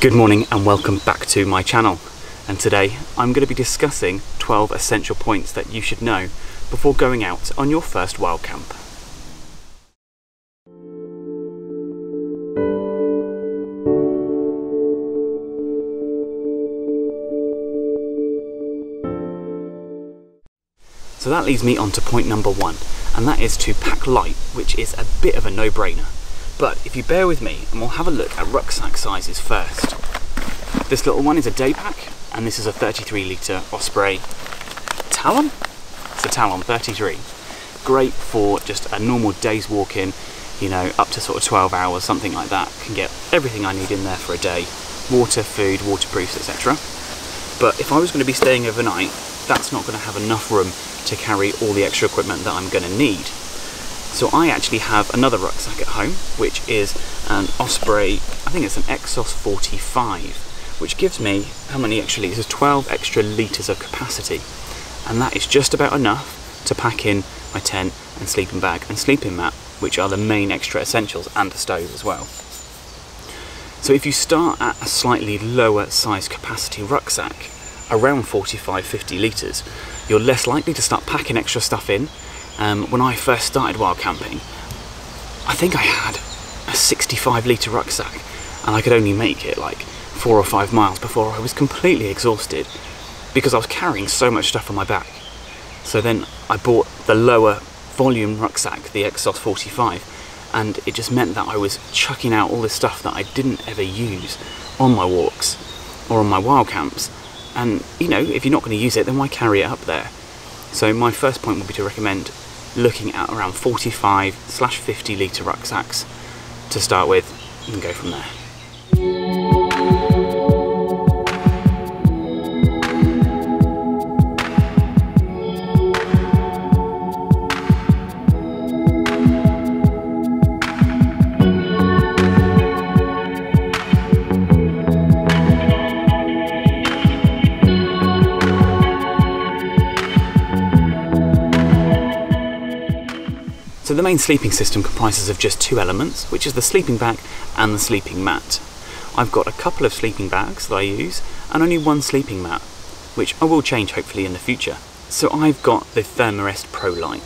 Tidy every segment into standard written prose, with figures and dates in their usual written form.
Good morning and welcome back to my channel, and today I'm going to be discussing 12 essential points that you should know before going out on your first wild camp. So that leads me on to point number one, and that is to pack light, which is a bit of a no-brainer. But if you bear with me, and we'll have a look at rucksack sizes first. This little one is a day pack, and this is a 33 litre Osprey Talon? It's a Talon 33. Great for just a normal day's walk-in, you know, up to sort of 12 hours, something like that. Can get everything I need in there for a day. Water, food, waterproofs, etc. But if I was going to be staying overnight, that's not going to have enough room to carry all the extra equipment that I'm going to need. So I actually have another rucksack at home, which is an Osprey, I think it's an Exos 45, which gives me, how many extra litres? 12 extra litres of capacity. And that is just about enough to pack in my tent and sleeping bag and sleeping mat, which are the main extra essentials, and the stove as well. So if you start at a slightly lower size capacity rucksack, around 45-50 litres, you're less likely to start packing extra stuff in. When I first started wild camping, I think I had a 65 litre rucksack, and I could only make it like 4 or 5 miles before I was completely exhausted because I was carrying so much stuff on my back. So then I bought the lower volume rucksack, the Exos 45, and it just meant that I was chucking out all this stuff that I didn't ever use on my walks or on my wild camps. And you know, if you're not going to use it, then why carry it up there? So my first point would be to recommend looking at around 45-50 litre rucksacks to start with, and go from there. So the main sleeping system comprises of just two elements, which is the sleeping bag and the sleeping mat. I've got a couple of sleeping bags that I use and only one sleeping mat, which I will change hopefully in the future. So I've got the Thermarest Pro Light,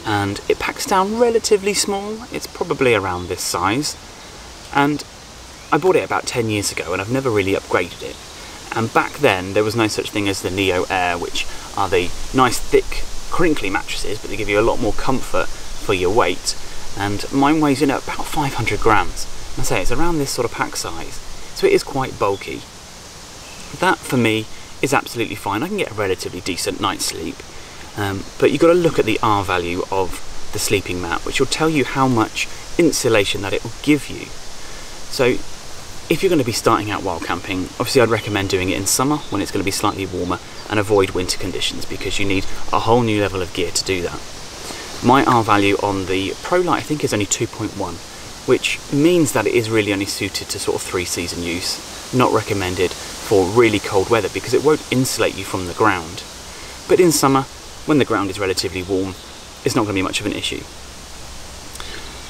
and it packs down relatively small. It's probably around this size, and I bought it about 10 years ago and I've never really upgraded it. And back then there was no such thing as the Neo Air, which are the nice thick crinkly mattresses, but they give you a lot more comfort for your weight, and mine weighs in at about 500 grams. I say it's around this sort of pack size, so it is quite bulky. That for me is absolutely fine. I can get a relatively decent night's sleep, but you've got to look at the R value of the sleeping mat, which will tell you how much insulation that it will give you. So if you're going to be starting out wild camping, obviously I'd recommend doing it in summer when it's going to be slightly warmer, and avoid winter conditions because you need a whole new level of gear to do that. My R value on the Pro Light I think is only 2.1, which means that it is really only suited to sort of 3-season use, not recommended for really cold weather because it won't insulate you from the ground. But in summer, when the ground is relatively warm, it's not going to be much of an issue.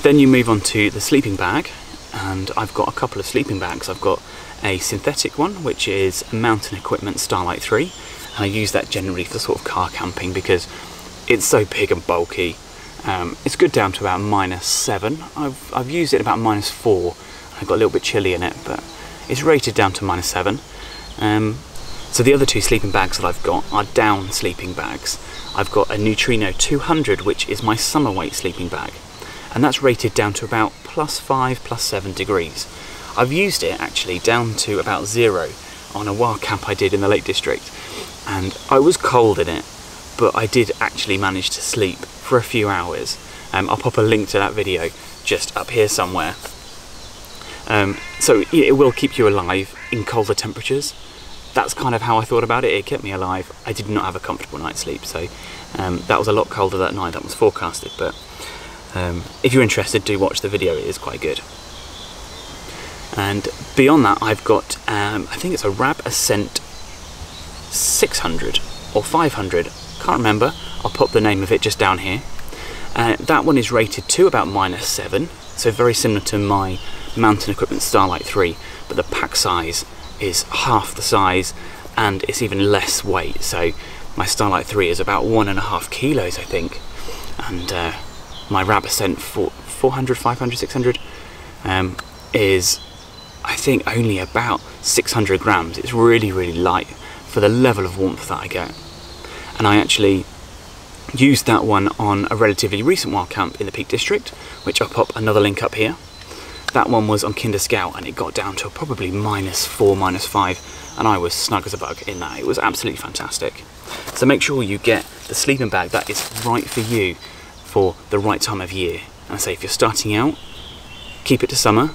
Then you move on to the sleeping bag, and I've got a couple of sleeping bags. I've got a synthetic one, which is a Mountain Equipment Starlight 3, and I use that generally for sort of car camping because it's so big and bulky. It's good down to about -7. I've used it about -4. I got a little bit chilly in it, but it's rated down to -7. So the other two sleeping bags that I've got are down sleeping bags. I've got a Neutrino 200, which is my summer weight sleeping bag, and that's rated down to about +5, +7 degrees. I've used it actually down to about 0 on a wild camp I did in the Lake District, and I was cold in it, but I did actually manage to sleep for a few hours. I'll pop a link to that video just up here somewhere. So it will keep you alive in colder temperatures. That's kind of how I thought about it. It kept me alive. I did not have a comfortable night's sleep, so that was a lot colder that night that was forecasted, but if you're interested, do watch the video. It is quite good. And beyond that, I've got I think it's a Rab Ascent 600 or 500, can't remember. I'll pop the name of it just down here. That one is rated to about -7, so very similar to my Mountain Equipment Starlight 3, but the pack size is half the size and it's even less weight. So my Starlight 3 is about 1.5 kilos, I think, and my Rab Ascent 400, 500, 600 is, I think, only about 600 grams. It's really, really light for the level of warmth that I get. And I actually used that one on a relatively recent wild camp in the Peak District, which I'll pop another link up here. That one was on Kinder Scout and it got down to probably -4, -5, and I was snug as a bug in that. It was absolutely fantastic. So make sure you get the sleeping bag that is right for you for the right time of year. And I say, if you're starting out, keep it to summer,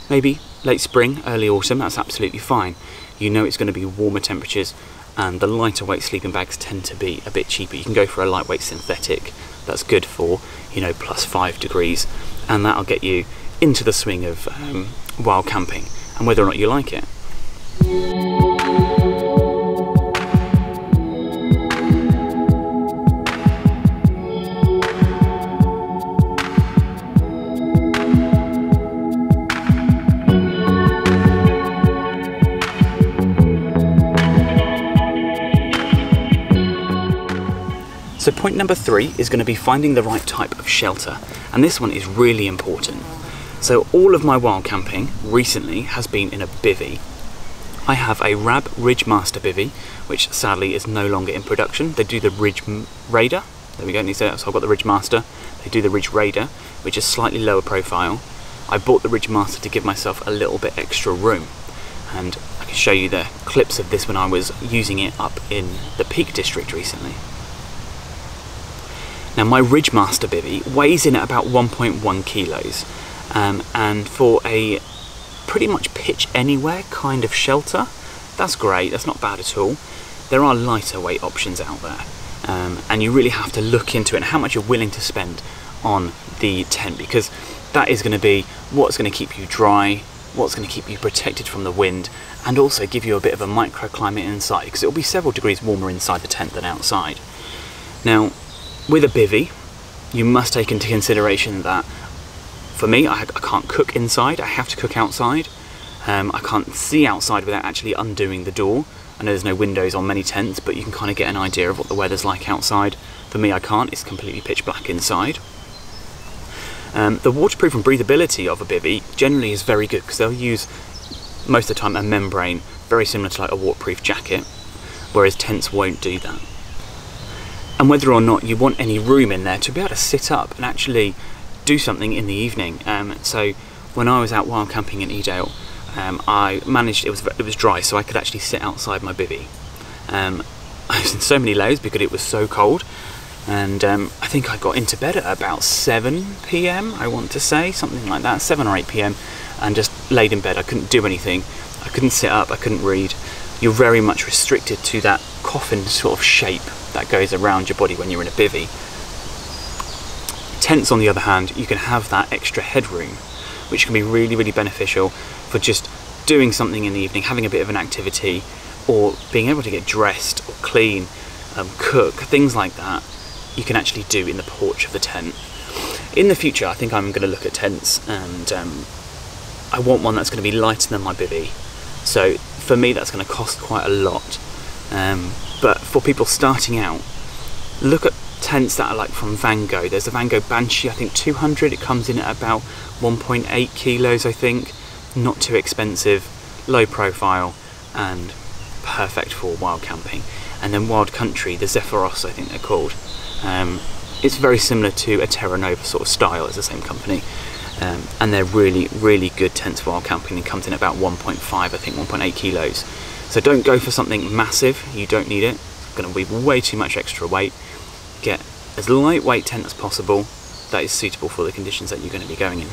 maybe late spring, early autumn, that's absolutely fine. You know it's going to be warmer temperatures, and the lighter weight sleeping bags tend to be a bit cheaper. You can go for a lightweight synthetic that's good for, you know, +5 degrees, and that'll get you into the swing of wild camping, and whether or not you like it. So point number 3 is going to be finding the right type of shelter, and this one is really important. So all of my wild camping recently has been in a bivvy. I have a Rab Ridgemaster bivvy, which sadly is no longer in production. They do the Ridge Raider, there we go, so I've got the Ridgemaster. They do the Ridge Raider, which is slightly lower profile. I bought the Ridgemaster to give myself a little bit extra room, and I can show you the clips of this when I was using it up in the Peak District recently. Now my Ridgemaster bivvy weighs in at about 1.1 kilos, and for a pretty much pitch anywhere kind of shelter, that's great, that's not bad at all. There are lighter weight options out there, and you really have to look into it and how much you're willing to spend on the tent, because that is going to be what's going to keep you dry, what's going to keep you protected from the wind, and also give you a bit of a microclimate inside, because it will be several degrees warmer inside the tent than outside. Now, with a bivvy, you must take into consideration that, for me, I can't cook inside, I have to cook outside. I can't see outside without actually undoing the door. I know there's no windows on many tents, but you can kind of get an idea of what the weather's like outside. For me, I can't, it's completely pitch black inside. The waterproof and breathability of a bivvy generally is very good, because they'll use, most of the time, a membrane, very similar to like a waterproof jacket, whereas tents won't do that. And whether or not you want any room in there to be able to sit up and actually do something in the evening. So when I was out wild camping in Edale, I managed, it was dry, so I could actually sit outside my bivvy. I was in so many layers because it was so cold, and I think I got into bed at about 7 PM, I want to say, something like that, 7 or 8 PM, and just laid in bed. I couldn't do anything, I couldn't sit up, I couldn't read. You're very much restricted to that coffin sort of shape that goes around your body when you're in a bivvy. Tents, on the other hand, you can have that extra headroom, which can be really, really beneficial for just doing something in the evening, having a bit of an activity, or being able to get dressed or clean, cook, things like that, you can actually do in the porch of the tent. In the future, I think I'm going to look at tents, and I want one that's going to be lighter than my bivvy. So for me, that's going to cost quite a lot. But for people starting out, look at tents that are like from Van Gogh. There's a Van Gogh Banshee, I think 200. It comes in at about 1.8 kilos, I think. Not too expensive, low profile, and perfect for wild camping. And then Wild Country, the Zephyros, I think they're called. It's very similar to a Terra Nova sort of style, it's the same company. And they're really, really good tents for wild camping. It comes in about 1.5, I think 1.8 kilos. So don't go for something massive, you don't need it. It's going to be way too much extra weight. Get as lightweight tent as possible that is suitable for the conditions that you're going to be going in.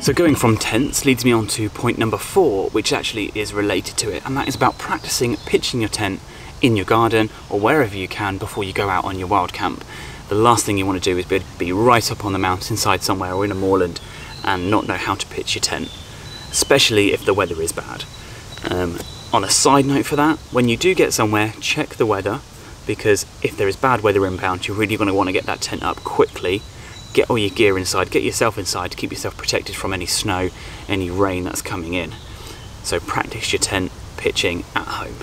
So going from tents leads me on to point number 4, which actually is related to it, and that is about practicing pitching your tent in your garden or wherever you can before you go out on your wild camp. The last thing you want to do is be right up on the mountainside somewhere or in a moorland and not know how to pitch your tent, especially if the weather is bad. On a side note for that, when you do get somewhere, check the weather, because if there is bad weather inbound, you're really going to want to get that tent up quickly, get all your gear inside, get yourself inside to keep yourself protected from any snow, any rain that's coming in. So practice your tent pitching at home.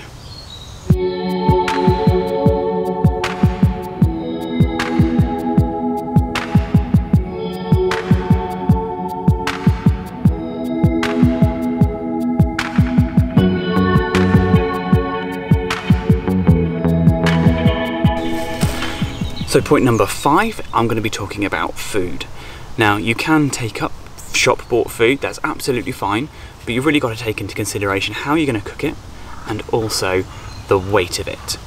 So point number 5, I'm going to be talking about food. Now you can take up shop bought food, that's absolutely fine, but you've really got to take into consideration how you're going to cook it and also the weight of it.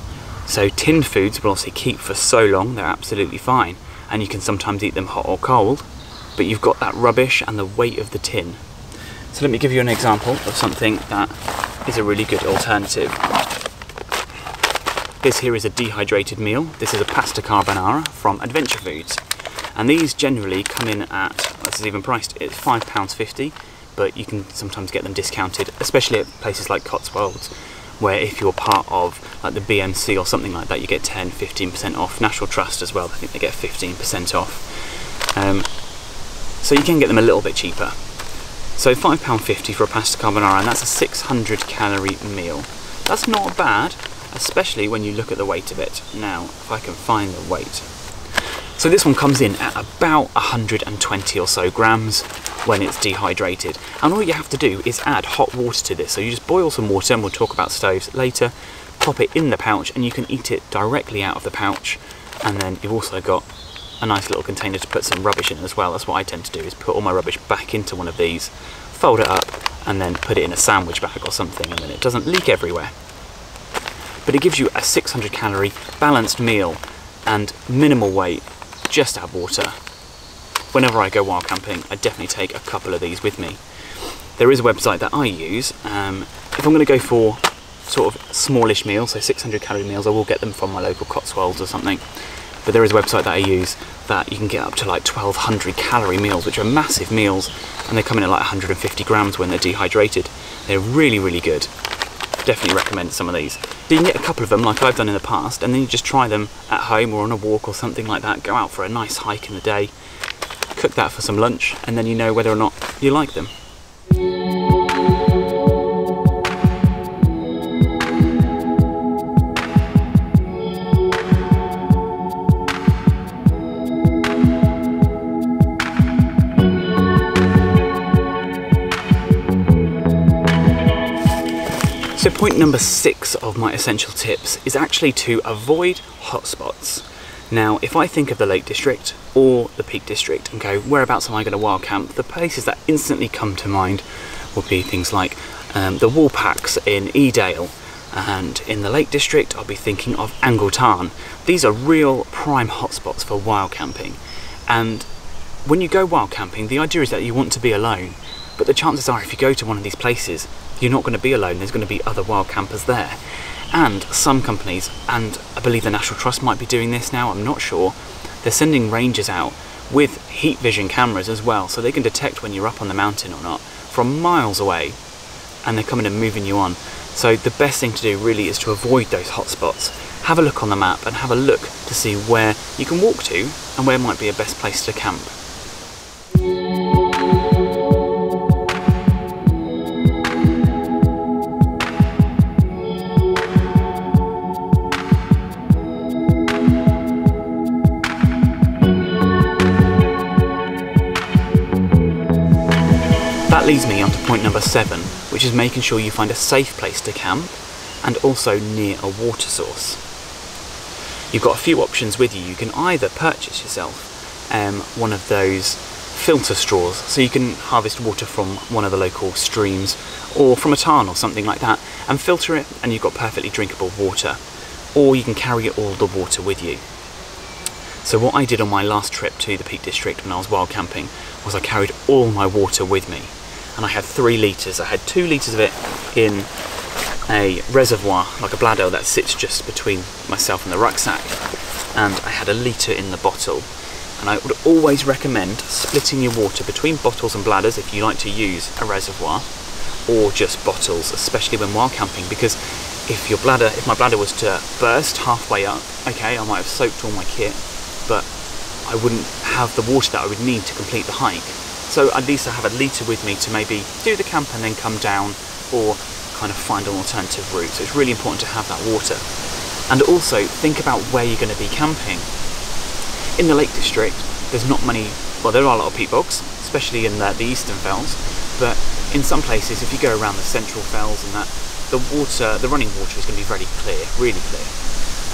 So tinned foods will obviously keep for so long, they're absolutely fine, and you can sometimes eat them hot or cold, but you've got that rubbish and the weight of the tin. So let me give you an example of something that is a really good alternative. This here is a dehydrated meal. This is a pasta carbonara from Adventure Foods. And these generally come in at, this is even priced, it's £5.50, but you can sometimes get them discounted, especially at places like Cotswolds, where if you're part of like the BMC or something like that, you get 10-15% off. National Trust as well, I think they get 15% off. So you can get them a little bit cheaper. So £5.50 for a pasta carbonara, and that's a 600 calorie meal. That's not bad, especially when you look at the weight of it. Now, if I can find the weight. So this one comes in at about 120 or so grams when it's dehydrated. And all you have to do is add hot water to this. So you just boil some water, and we'll talk about stoves later, pop it in the pouch, and you can eat it directly out of the pouch. And then you've also got a nice little container to put some rubbish in as well. That's what I tend to do, is put all my rubbish back into one of these, fold it up, and then put it in a sandwich bag or something, and then it doesn't leak everywhere. But it gives you a 600 calorie balanced meal and minimal weight. Just add water. Whenever I go wild camping, I definitely take a couple of these with me. There is a website that I use. If I'm going to go for sort of smallish meals, so 600 calorie meals, I will get them from my local Cotswolds or something. But there is a website that I use that you can get up to like 1200 calorie meals, which are massive meals, and they come in at like 150 grams when they're dehydrated. They're really, really good. Definitely recommend some of these. So you can get a couple of them like I've done in the past, and then you just try them at home or on a walk or something like that. Go out for a nice hike in the day, cook that for some lunch, and then you know whether or not you like them. So point number 6 of my essential tips is actually to avoid hotspots. Now, if I think of the Lake District or the Peak District and go, whereabouts am I going to wild camp? The places that instantly come to mind would be things like the wool packs in Edale, and in the Lake District I'll be thinking of Angletarn. These are real prime hotspots for wild camping, and when you go wild camping, the idea is that you want to be alone, but the chances are if you go to one of these places, you're not going to be alone. There's going to be other wild campers there. And some companies, and I believe the National Trust might be doing this now, I'm not sure, they're sending rangers out with heat vision cameras as well, so they can detect when you're up on the mountain or not from miles away, and they're coming and moving you on. So the best thing to do really is to avoid those hotspots. Have a look on the map and have a look to see where you can walk to and where might be a best place to camp. That leads me on to point number 7, which is making sure you find a safe place to camp and also near a water source. You've got a few options with you. You can either purchase yourself one of those filter straws, so you can harvest water from one of the local streams or from a tarn or something like that and filter it, and you've got perfectly drinkable water. Or you can carry all the water with you. So what I did on my last trip to the Peak District when I was wild camping was I carried all my water with me. And I had 3 litres. I had 2 litres of it in a reservoir, like a bladder, that sits just between myself and the rucksack, and I had a litre in the bottle. And I would always recommend splitting your water between bottles and bladders if you like to use a reservoir, or just bottles, especially when while camping, because if my bladder was to burst halfway up, okay, I might have soaked all my kit, but I wouldn't have the water that I would need to complete the hike. So at least I have a litre with me to maybe do the camp and then come down, or kind of find an alternative route. So it's really important to have that water. And also think about where you're going to be camping. In the Lake District, there's not many, well, there are a lot of peat bogs, especially in the eastern fells, but in some places, if you go around the central fells and that, the running water is going to be very clear, really clear.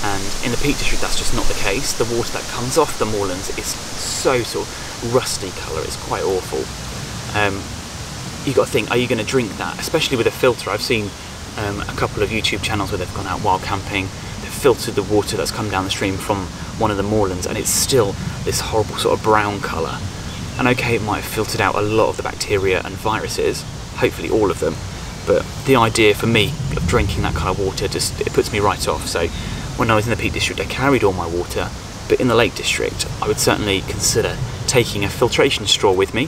And in the Peak District, that's just not the case. The water that comes off the moorlands is so sort of rusty colour, it's quite awful. You've got to think, are you going to drink that? Especially with a filter. I've seen a couple of YouTube channels where they've gone out while camping, they've filtered the water that's come down the stream from one of the moorlands, and it's still this horrible sort of brown colour. And okay, it might have filtered out a lot of the bacteria and viruses, hopefully all of them, but the idea for me of drinking that kind of water, it puts me right off. So when I was in the Peak District, I carried all my water, but in the Lake District, I would certainly consider taking a filtration straw with me,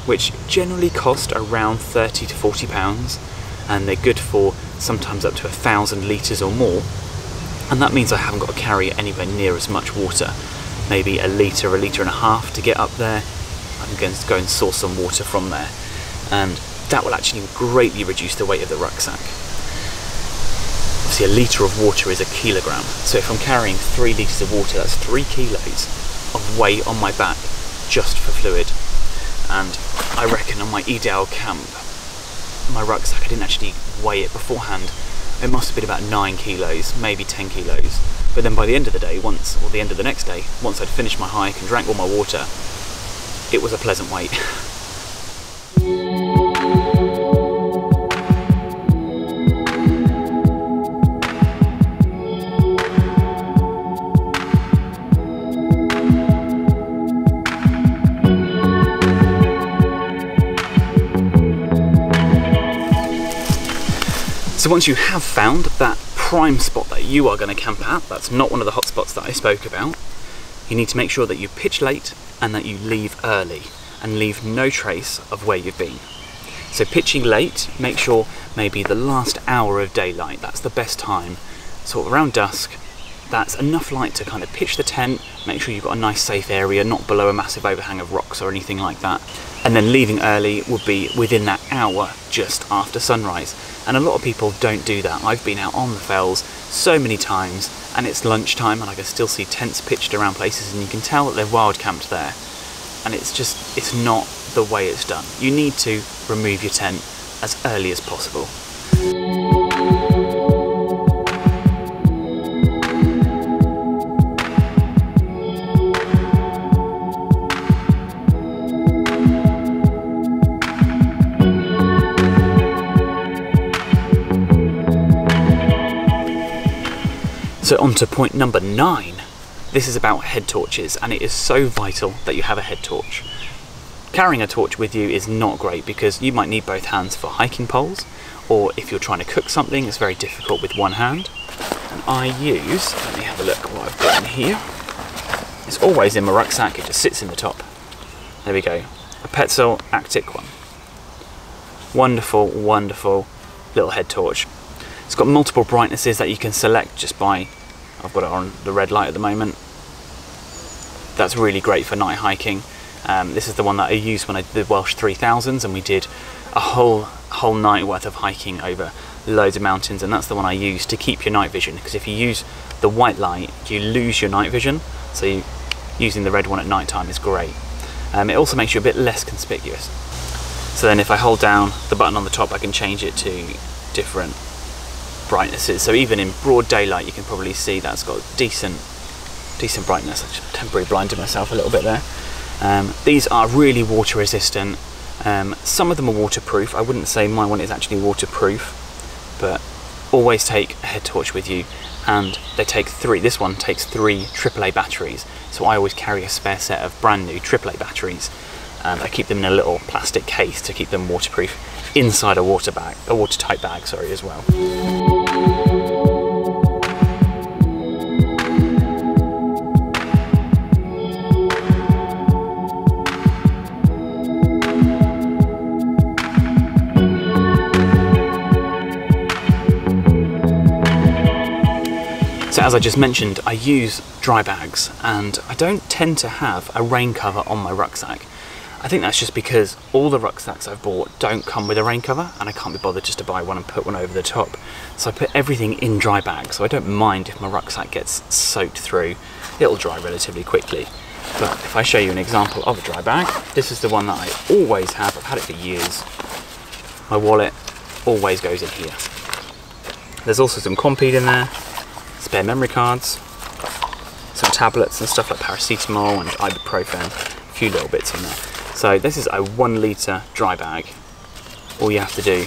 which generally cost around £30 to £40, and they're good for sometimes up to 1,000 litres or more. And that means I haven't got to carry anywhere near as much water, maybe a litre and a half to get up there. I'm going to go and source some water from there, and that will actually greatly reduce the weight of the rucksack. Obviously a litre of water is a kilogram, so if I'm carrying 3 litres of water, that's 3 kilos of weight on my back just for fluid. And I reckon on my Edale camp, my rucksack, I didn't actually weigh it beforehand, it must have been about 9 kilos, maybe 10 kilos. But then by the end of the day, the end of the next day, once I'd finished my hike and drank all my water, it was a pleasant weight. So once you have found that prime spot that you are going to camp at, that's not one of the hotspots that I spoke about, you need to make sure that you pitch late and that you leave early and leave no trace of where you've been. So pitching late, make sure maybe the last hour of daylight, that's the best time, sort of around dusk. That's enough light to kind of pitch the tent, make sure you've got a nice safe area, not below a massive overhang of rocks or anything like that. And then leaving early would be within that hour just after sunrise. And a lot of people don't do that. I've been out on the fells so many times and it's lunchtime and I can still see tents pitched around places and you can tell that they're wild camped there. And it's not the way it's done. You need to remove your tent as early as possible. So on to point number 9. This is about head torches, and it is so vital that you have a head torch. Carrying a torch with you is not great because you might need both hands for hiking poles, or if you're trying to cook something, it's very difficult with one hand. And I use, let me have a look what I've got in here. It's always in my rucksack, it just sits in the top. There we go, a Petzl Actic one. Wonderful, wonderful little head torch. It's got multiple brightnesses that you can select just by, I've got it on the red light at the moment. That's really great for night hiking. This is the one that I used when I did the Welsh 3000s and we did a whole night worth of hiking over loads of mountains, and that's the one I use to keep your night vision, because if you use the white light you lose your night vision, so using the red one at night time is great. It also makes you a bit less conspicuous. So then if I hold down the button on the top I can change it to different brightnesses, so even in broad daylight you can probably see that's got decent brightness. I just temporarily blinded myself a little bit there. These are really water resistant. Some of them are waterproof. I wouldn't say my one is actually waterproof, but always take a head torch with you, and they take 3. This one takes 3 AAA batteries, so I always carry a spare set of brand new AAA batteries, and I keep them in a little plastic case to keep them waterproof inside a watertight bag, sorry, as well. So as I just mentioned, I use dry bags, and I don't tend to have a rain cover on my rucksack. I think that's just because all the rucksacks I've bought don't come with a rain cover, and I can't be bothered just to buy one and put one over the top. So I put everything in dry bags, so I don't mind if my rucksack gets soaked through. It'll dry relatively quickly. But if I show you an example of a dry bag, this is the one that I always have. I've had it for years. My wallet always goes in here. There's also some Compede in there, spare memory cards, some tablets and stuff like paracetamol and ibuprofen, a few little bits in there. So this is a 1 litre dry bag. All you have to do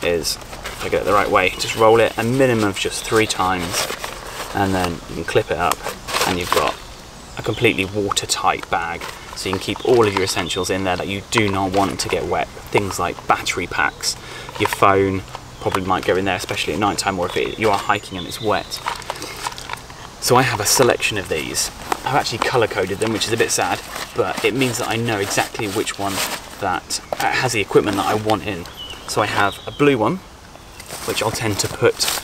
is, if I get it the right way, just roll it a minimum of just 3 times, and then you can clip it up and you've got a completely watertight bag. So you can keep all of your essentials in there that you do not want to get wet. Things like battery packs, your phone probably might go in there, especially at night time or if you are hiking and it's wet. So I have a selection of these. I've actually colour coded them, which is a bit sad, but it means that I know exactly which one that has the equipment that I want in. So I have a blue one, which I'll tend to put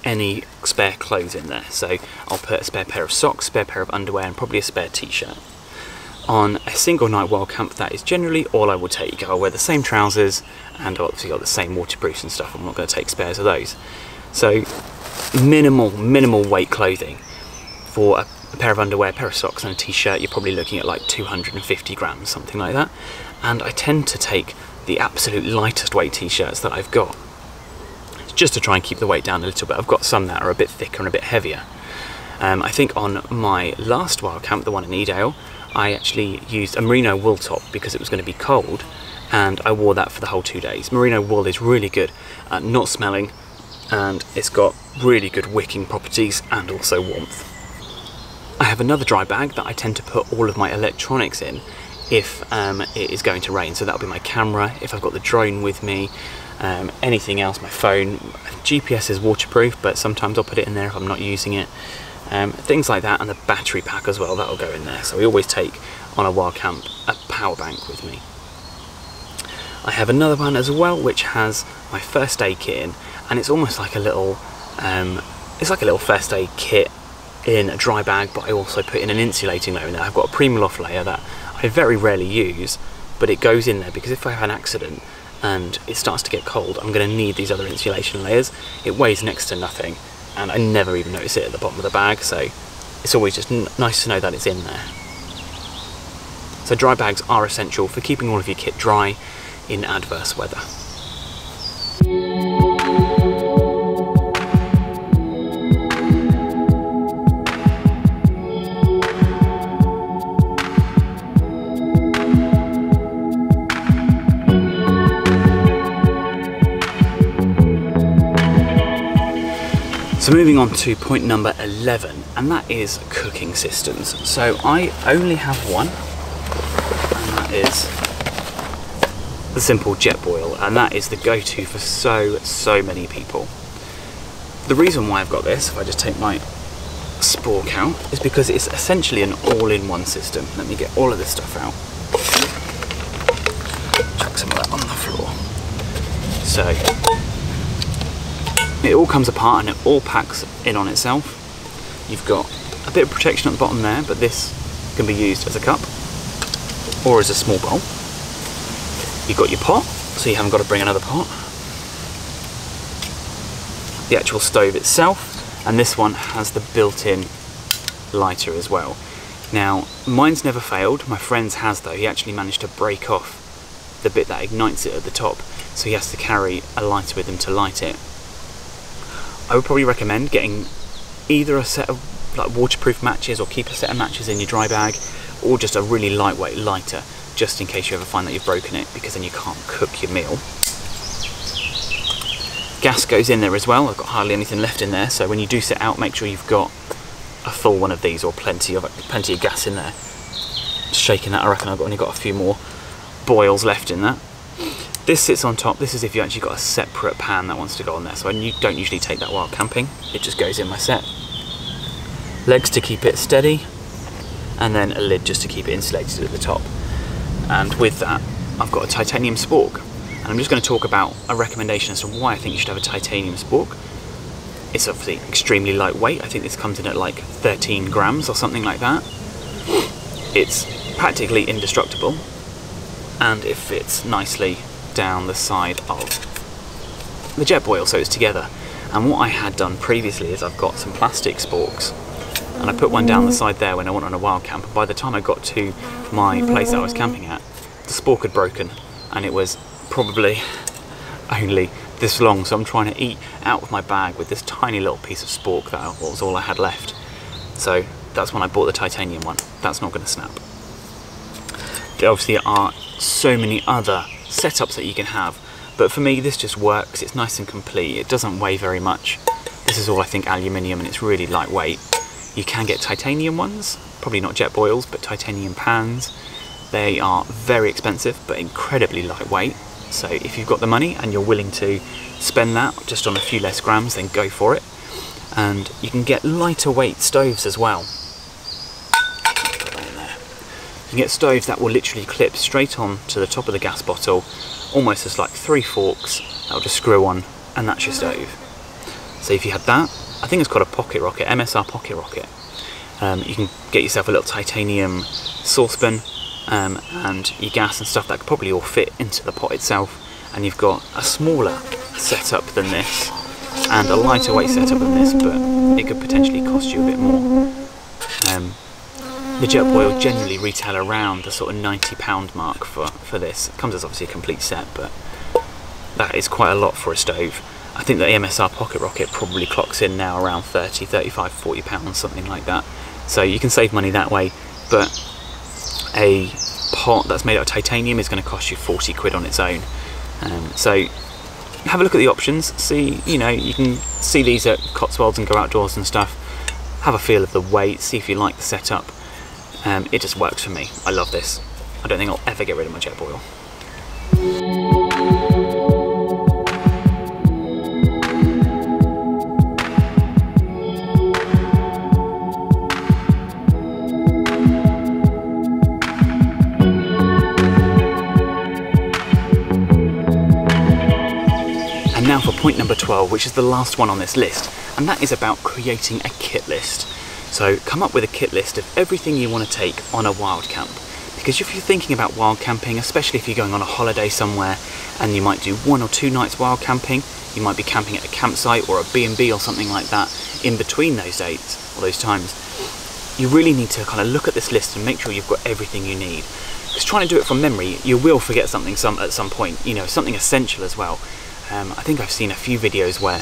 any spare clothes in there. So I'll put a spare pair of socks, spare pair of underwear, and probably a spare t-shirt. On a single night wild camp, that is generally all I will take. I'll wear the same trousers, and obviously got the same waterproofs and stuff. I'm not going to take spares of those. So minimal weight clothing. For a pair of underwear, a pair of socks and a t-shirt, you're probably looking at like 250 grams, something like that. And I tend to take the absolute lightest weight t-shirts that I've got, just to try and keep the weight down a little bit. I've got some that are a bit thicker and a bit heavier. I think on my last wild camp, the one in Edale, I actually used a merino wool top because it was going to be cold, and I wore that for the whole 2 days. Merino wool is really good at not smelling, and it's got really good wicking properties and also warmth. I have another dry bag that I tend to put all of my electronics in if it is going to rain. So that'll be my camera, if I've got the drone with me, anything else, my phone. GPS is waterproof, but sometimes I'll put it in there if I'm not using it. Things like that, and the battery pack as well, that'll go in there. So we always take on a wild camp a power bank with me. I have another one as well which has my first aid kit in, and it's almost like a little first aid kit in a dry bag, but I also put in an insulating layer in there. I've got a Primaloft layer that I very rarely use, but it goes in there because if I have an accident and it starts to get cold, I'm going to need these other insulation layers. It weighs next to nothing, and I never even notice it at the bottom of the bag, so it's always just nice to know that it's in there. So dry bags are essential for keeping all of your kit dry in adverse weather. So moving on to point number 11, and that is cooking systems. So I only have one, and that is the simple jet boil, and that is the go-to for so many people. The reason why I've got this, if I just take my spork out, is because it's essentially an all-in-one system. Let me get all of this stuff out. Chuck some of that on the floor. So it all comes apart and it all packs in on itself. You've got a bit of protection at the bottom there, but this can be used as a cup or as a small bowl. You've got your pot, so you haven't got to bring another pot. The actual stove itself, and this one has the built-in lighter as well. Now, mine's never failed. My friend's has though. He actually managed to break off the bit that ignites it at the top, so he has to carry a lighter with him to light it. I would probably recommend getting either a set of like waterproof matches, or keep a set of matches in your dry bag, or just a really lightweight lighter, just in case you ever find that you've broken it, because then you can't cook your meal. Gas goes in there as well. I've got hardly anything left in there, so when you do set out, make sure you've got a full one of these, or plenty of gas in there. Shaking that, I reckon I've only got a few more boils left in that. This sits on top. This is if you actually got a separate pan that wants to go on there. So I don't usually take that while camping. It just goes in my set. Legs to keep it steady, and then a lid just to keep it insulated at the top. And with that, I've got a titanium spork. And I'm just going to talk about a recommendation as to why I think you should have a titanium spork. It's obviously extremely lightweight. I think this comes in at like 13 grams or something like that. It's practically indestructible, and it fits nicely down the side of the Jetboil, so it's together. And what I had done previously is I've got some plastic sporks, and I put one down the side there when I went on a wild camp. And by the time I got to my place that I was camping at, the spork had broken, and it was probably only this long, so I'm trying to eat out of my bag with this tiny little piece of spork that was all I had left. So that's when I bought the titanium one. That's not going to snap. There obviously are so many other setups that you can have, but for me this just works. It's nice and complete. It doesn't weigh very much. This is all I think aluminium, and it's really lightweight. You can get titanium ones, probably not Jetboils, but titanium pans. They are very expensive but incredibly lightweight. So if you've got the money and you're willing to spend that just on a few less grams, then go for it. And you can get lighter weight stoves as well. Put that in there. You can get stoves that will literally clip straight on to the top of the gas bottle, almost as like 3 forks. That'll just screw on, and that's your stove. So if you had that, I think it's called a pocket rocket, MSR pocket rocket. You can get yourself a little titanium saucepan, and your gas and stuff that could probably all fit into the pot itself, and you've got a smaller setup than this and a lighter weight setup than this, but it could potentially cost you a bit more. The Jetboil generally retail around the sort of £90 mark for this. It comes as obviously a complete set, but that is quite a lot for a stove. I think the MSR pocket rocket probably clocks in now around 30, 35, 40 pounds, something like that. So you can save money that way, but a pot that's made out of titanium is going to cost you 40 quid on its own. So have a look at the options. See, you know, you can see these at Cotswolds and Go Outdoors and stuff. Have a feel of the weight, see if you like the setup. It just works for me. I love this. I don't think I'll ever get rid of my Jetboil. Now for point number 12, which is the last one on this list, and that is about creating a kit list. So come up with a kit list of everything you want to take on a wild camp, because if you're thinking about wild camping, especially if you're going on a holiday somewhere and you might do 1 or 2 nights wild camping, you might be camping at a campsite or a B&B or something like that in between those dates or those times, you really need to kind of look at this list and make sure you've got everything you need. Because trying to do it from memory, you will forget something at some point, you know, something essential as well. I think I've seen a few videos where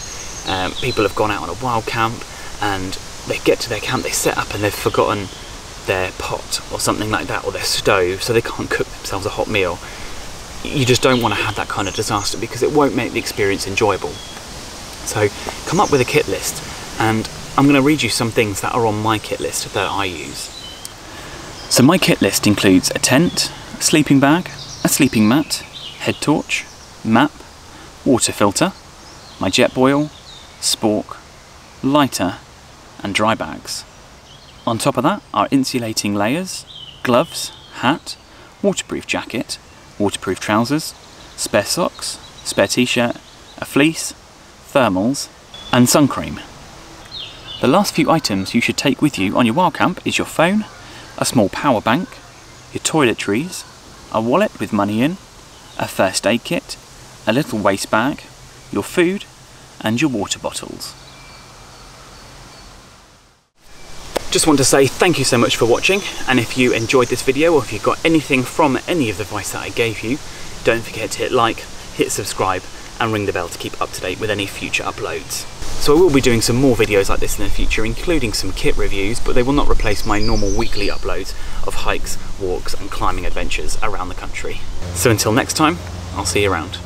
people have gone out on a wild camp and they get to their camp, they set up and they've forgotten their pot or something like that, or their stove, so they can't cook themselves a hot meal. You just don't want to have that kind of disaster, because it won't make the experience enjoyable. So come up with a kit list, and I'm going to read you some things that are on my kit list that I use. So my kit list includes a tent, a sleeping bag, a sleeping mat, head torch, map, water filter, my Jetboil, spork, lighter and dry bags. On top of that are insulating layers, gloves, hat, waterproof jacket, waterproof trousers, spare socks, spare t-shirt, a fleece, thermals and sun cream. The last few items you should take with you on your wild camp is your phone, a small power bank, your toiletries, a wallet with money in, a first aid kit, a little waste bag, your food and your water bottles. Just want to say thank you so much for watching, and if you enjoyed this video or if you got anything from any of the advice that I gave you, don't forget to hit like, hit subscribe and ring the bell to keep up to date with any future uploads. So I will be doing some more videos like this in the future, including some kit reviews, but they will not replace my normal weekly uploads of hikes, walks and climbing adventures around the country. So until next time, I'll see you around.